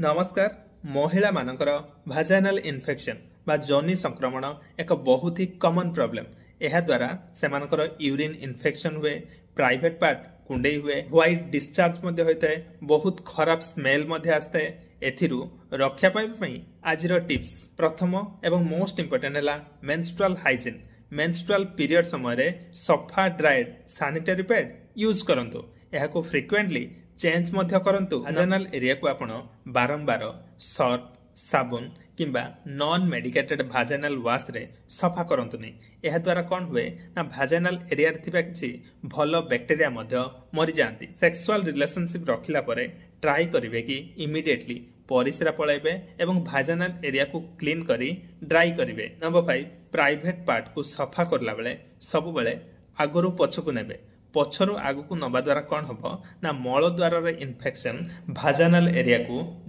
नमस्कार। महिला मानकर भाजाइनाल इन्फेक्शन बा जोनी संक्रमण एक बहुत ही कॉमन प्रॉब्लम। यह द्वारा सेमानकर यूरिन इन्फेक्शन हुए, प्राइवेट पार्ट कुंडई हुए, व्हाइट डिस्चार्ज मध्य होता है, बहुत खराब स्मेल मध्य आस्ता है। एथिरु रक्षा पाइबा आजिर टिप्स प्रथम एवं मोस्ट इंपोर्टेंट है मेंस्ट्रुअल हाइजीन। मेंस्ट्रुअल पीरियड समय सफा ड्राइड सैनिटरी पैड यूज करंतु। यहाको फ्रिक्वेंटली चेंज मध्य करंतु। भाजाइनाल एरिया को आपण बारंबार सर्फ साबुन किंबा नॉन मेडिकेटेड भाजाइनाल वाश रे सफा करंतु नहीं। यह द्वारा कौन हुए ना भाजाइनाल एरिया रे थिबा किछि भलो बैक्टीरिया मध्य मरि जांती। सेक्सुअल रिलेशनशिप रखिला परे ट्राई करिवे कि इमिडिएटली परिस्रा पळाइबे एवं भाजाइनाल एरिया को क्लीन करी ड्राई करिवे। नंबर 5 प्राइवेट पार्ट को सफा करला बेले सब बेले आगरु पछकु नेबे। पछरु आगु को नबा द्वारा कौन हबो ना मल द्वारा रे इन्फेक्शन भाजाइनाल एरिया को